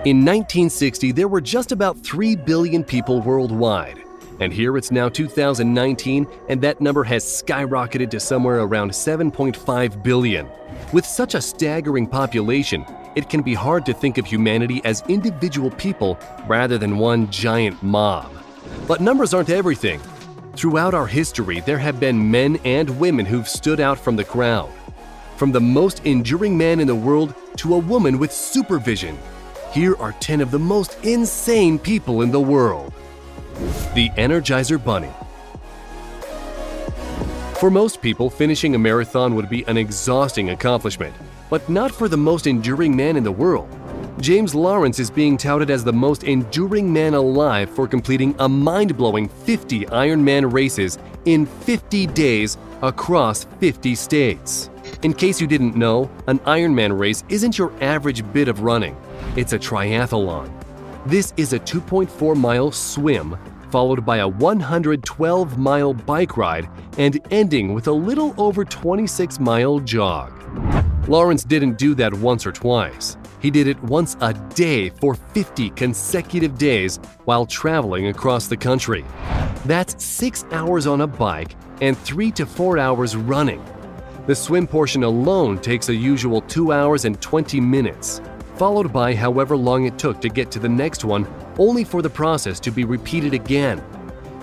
In 1960, there were just about 3 billion people worldwide. And here it's now 2019, and that number has skyrocketed to somewhere around 7.5 billion. With such a staggering population, it can be hard to think of humanity as individual people rather than one giant mob. But numbers aren't everything. Throughout our history, there have been men and women who've stood out from the crowd. From the most enduring man in the world to a woman with supervision. Here are 10 of the most insane people in the world. The Energizer Bunny. For most people, finishing a marathon would be an exhausting accomplishment, but not for the most enduring man in the world. James Lawrence is being touted as the most enduring man alive for completing a mind-blowing 50 Ironman races in 50 days across 50 states. In case you didn't know, an Ironman race isn't your average bit of running. It's a triathlon. This is a 2.4-mile swim, followed by a 112-mile bike ride, and ending with a little over 26-mile jog. Lawrence didn't do that once or twice. He did it once a day for 50 consecutive days while traveling across the country. That's 6 hours on a bike and 3 to 4 hours running. The swim portion alone takes a usual 2 hours and 20 minutes, followed by however long it took to get to the next one, only for the process to be repeated again.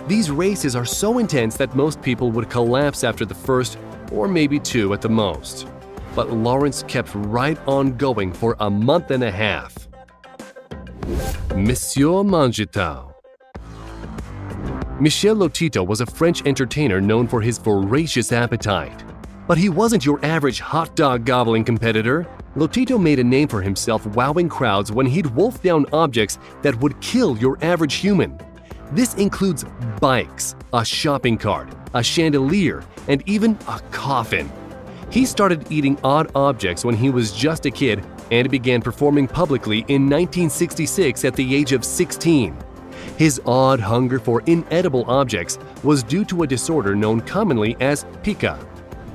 These races are so intense that most people would collapse after the first, or maybe 2 at the most. But Lawrence kept right on going for a month and a half. Monsieur Mangitao. Michel Lotito was a French entertainer known for his voracious appetite. But he wasn't your average hot dog gobbling competitor. Lotito made a name for himself wowing crowds when he'd wolf down objects that would kill your average human. This includes bikes, a shopping cart, a chandelier, and even a coffin. He started eating odd objects when he was just a kid and began performing publicly in 1966 at the age of 16. His odd hunger for inedible objects was due to a disorder known commonly as pica.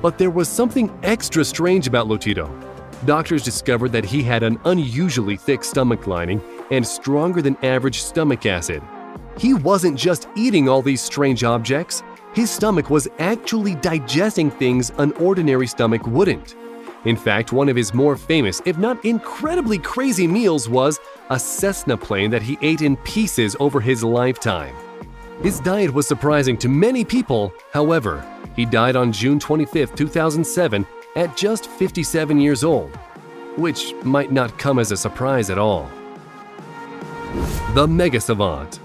But there was something extra strange about Lotito. Doctors discovered that he had an unusually thick stomach lining and stronger than average stomach acid. He wasn't just eating all these strange objects. His stomach was actually digesting things an ordinary stomach wouldn't. In fact, one of his more famous, if not incredibly crazy meals was a Cessna plane that he ate in pieces over his lifetime. His diet was surprising to many people. However, he died on June 25, 2007 at just 57 years old, which might not come as a surprise at all. The Mega Savant.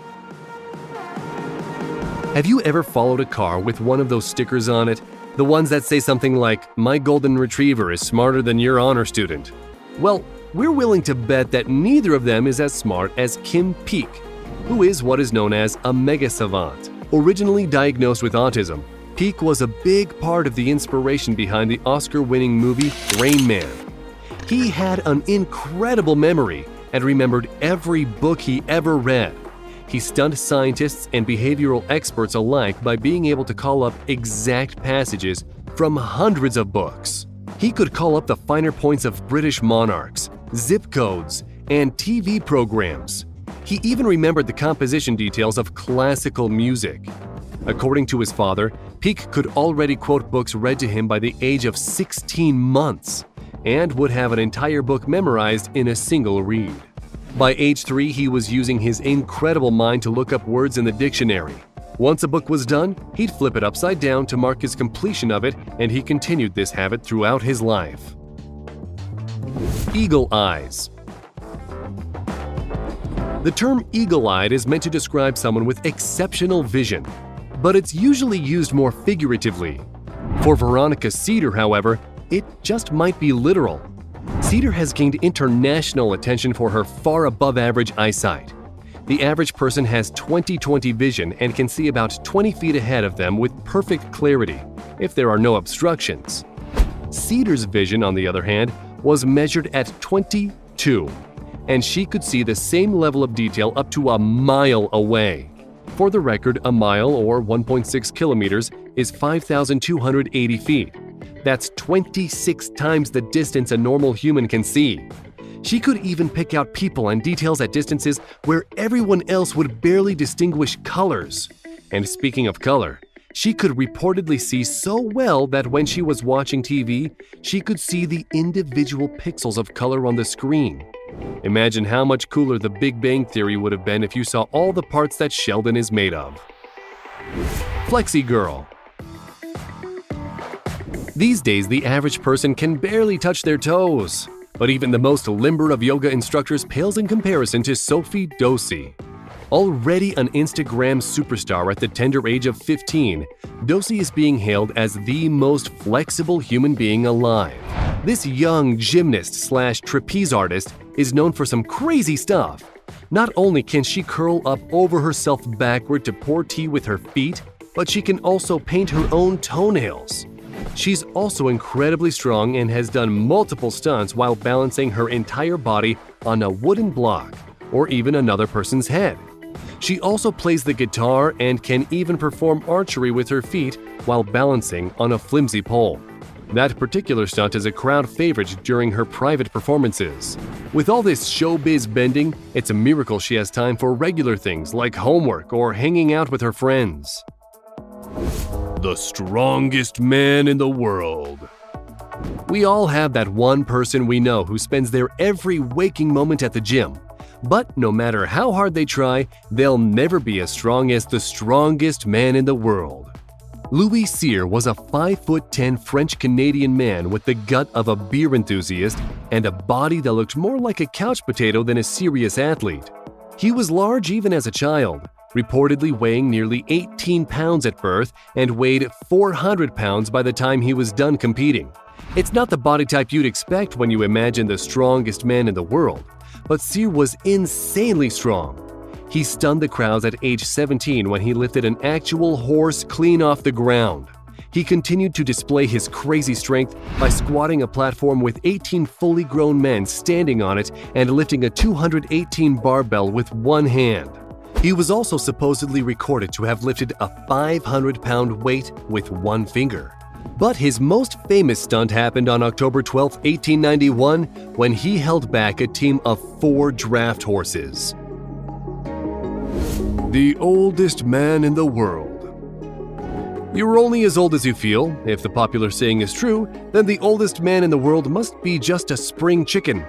Have you ever followed a car with one of those stickers on it? The ones that say something like, "My golden retriever is smarter than your honor student." Well, we're willing to bet that neither of them is as smart as Kim Peek, who is what is known as a mega savant. Originally diagnosed with autism, Peek was a big part of the inspiration behind the Oscar-winning movie Rain Man. He had an incredible memory and remembered every book he ever read. He stunned scientists and behavioral experts alike by being able to call up exact passages from hundreds of books. He could call up the finer points of British monarchs, zip codes, and TV programs. He even remembered the composition details of classical music. According to his father, Peek could already quote books read to him by the age of 16 months and would have an entire book memorized in a single read. By age 3, he was using his incredible mind to look up words in the dictionary. Once a book was done, he'd flip it upside down to mark his completion of it, and he continued this habit throughout his life. Eagle eyes. The term eagle-eyed is meant to describe someone with exceptional vision, but it's usually used more figuratively. For Veronica Cedar, however, it just might be literal. Cedar has gained international attention for her far above average eyesight. The average person has 20/20 vision and can see about 20 feet ahead of them with perfect clarity, if there are no obstructions. Cedar's vision, on the other hand, was measured at 22, and she could see the same level of detail up to a mile away. For the record, a mile, or 1.6 kilometers, is 5,280 feet. That's 26 times the distance a normal human can see. She could even pick out people and details at distances where everyone else would barely distinguish colors. And speaking of color, she could reportedly see so well that when she was watching TV, she could see the individual pixels of color on the screen. Imagine how much cooler The Big Bang Theory would have been if you saw all the parts that Sheldon is made of. Flexi Girl. These days, the average person can barely touch their toes. But even the most limber of yoga instructors pales in comparison to Sophie Dossi. Already an Instagram superstar at the tender age of 15, Dossi is being hailed as the most flexible human being alive. This young gymnast/trapeze artist is known for some crazy stuff. Not only can she curl up over herself backward to pour tea with her feet, but she can also paint her own toenails. She's also incredibly strong and has done multiple stunts while balancing her entire body on a wooden block or even another person's head. She also plays the guitar and can even perform archery with her feet while balancing on a flimsy pole. That particular stunt is a crowd favorite during her private performances. With all this showbiz bending, it's a miracle she has time for regular things like homework or hanging out with her friends. The strongest man in the world. We all have that one person we know who spends their every waking moment at the gym. But no matter how hard they try, they'll never be as strong as the strongest man in the world. Louis Cyr was a 5'10" French-Canadian man with the gut of a beer enthusiast and a body that looked more like a couch potato than a serious athlete. He was large even as a child, reportedly weighing nearly 18 pounds at birth and weighed 400 pounds by the time he was done competing. It's not the body type you'd expect when you imagine the strongest man in the world, but Cyr was insanely strong. He stunned the crowds at age 17 when he lifted an actual horse clean off the ground. He continued to display his crazy strength by squatting a platform with 18 fully grown men standing on it and lifting a 218 barbell with one hand. He was also supposedly recorded to have lifted a 500-pound weight with one finger. But his most famous stunt happened on October 12, 1891, when he held back a team of 4 draft horses. The oldest man in the world. You're only as old as you feel. If the popular saying is true, then the oldest man in the world must be just a spring chicken.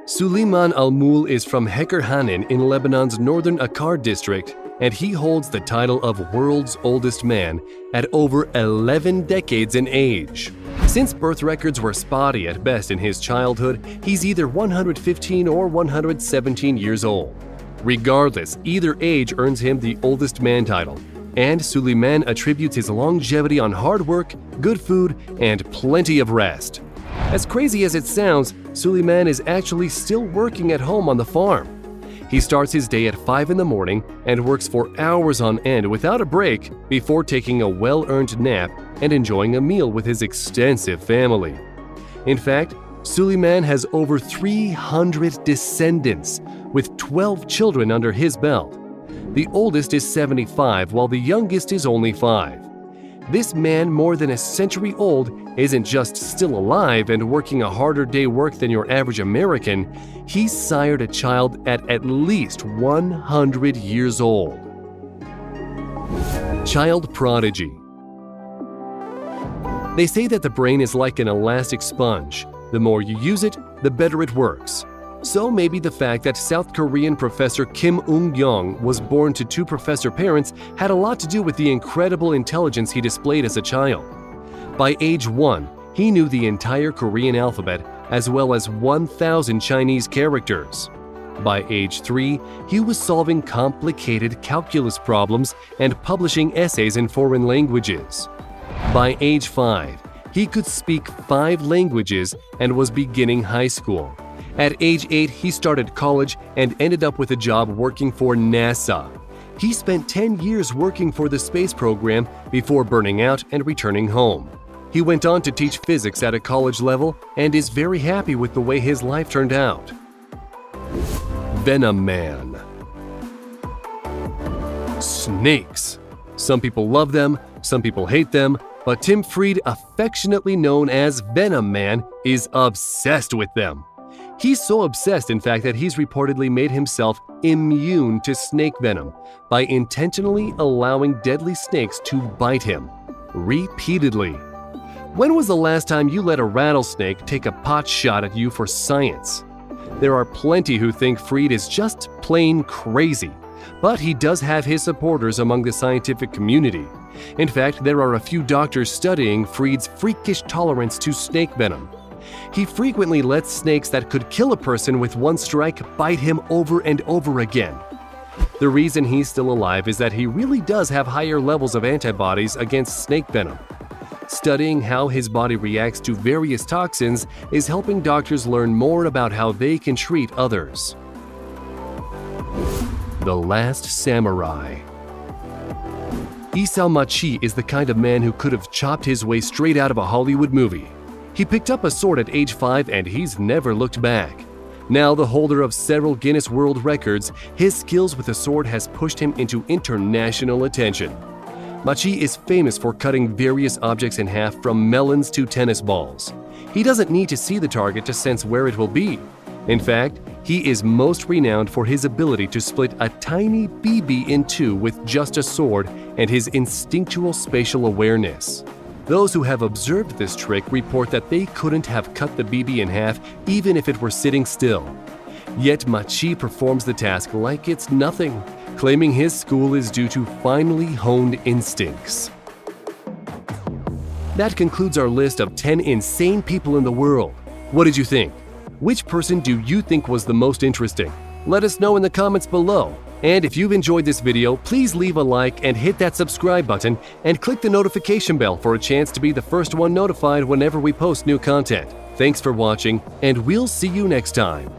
Suleiman Al-Moul is from Heker-Hanin in Lebanon's northern Akkar district, and he holds the title of world's oldest man at over 11 decades in age. Since birth records were spotty at best in his childhood, he's either 115 or 117 years old. Regardless, either age earns him the oldest man title, and Suleiman attributes his longevity on hard work, good food, and plenty of rest. As crazy as it sounds, Suleiman is actually still working at home on the farm. He starts his day at 5 in the morning and works for hours on end without a break before taking a well-earned nap and enjoying a meal with his extensive family. In fact, Suleiman has over 300 descendants, with 12 children under his belt. The oldest is 75, while the youngest is only 5. This man, more than a century old, isn't just still alive and working a harder day work than your average American. He sired a child at least 100 years old. Child prodigy. They say that the brain is like an elastic sponge. The more you use it, the better it works. So maybe the fact that South Korean professor Kim Eun-young was born to 2 professor parents had a lot to do with the incredible intelligence he displayed as a child. By age 1, he knew the entire Korean alphabet as well as 1,000 Chinese characters. By age 3, he was solving complicated calculus problems and publishing essays in foreign languages. By age 5, he could speak 5 languages and was beginning high school. At age 8, he started college and ended up with a job working for NASA. He spent 10 years working for the space program before burning out and returning home. He went on to teach physics at a college level and is very happy with the way his life turned out. Venom Man. Snakes. Some people love them, some people hate them, but Tim Fried, affectionately known as Venom Man, is obsessed with them. He's so obsessed, in fact, that he's reportedly made himself immune to snake venom by intentionally allowing deadly snakes to bite him repeatedly. When was the last time you let a rattlesnake take a pot shot at you for science? There are plenty who think Fried is just plain crazy, but he does have his supporters among the scientific community. In fact, there are a few doctors studying Fried's freakish tolerance to snake venom. He frequently lets snakes that could kill a person with one strike bite him over and over again. The reason he's still alive is that he really does have higher levels of antibodies against snake venom. Studying how his body reacts to various toxins is helping doctors learn more about how they can treat others. The Last Samurai. Isao Machi is the kind of man who could have chopped his way straight out of a Hollywood movie. He picked up a sword at age 5 and he's never looked back. Now the holder of several Guinness World Records, his skills with the sword has pushed him into international attention. Machi is famous for cutting various objects in half, from melons to tennis balls. He doesn't need to see the target to sense where it will be. In fact, he is most renowned for his ability to split a tiny BB in two with just a sword and his instinctual spatial awareness. Those who have observed this trick report that they couldn't have cut the BB in half even if it were sitting still. Yet Machi performs the task like it's nothing, claiming his school is due to finely honed instincts. That concludes our list of 10 insane people in the world. What did you think? Which person do you think was the most interesting? Let us know in the comments below. And if you've enjoyed this video, please leave a like and hit that subscribe button and click the notification bell for a chance to be the first one notified whenever we post new content. Thanks for watching, and we'll see you next time.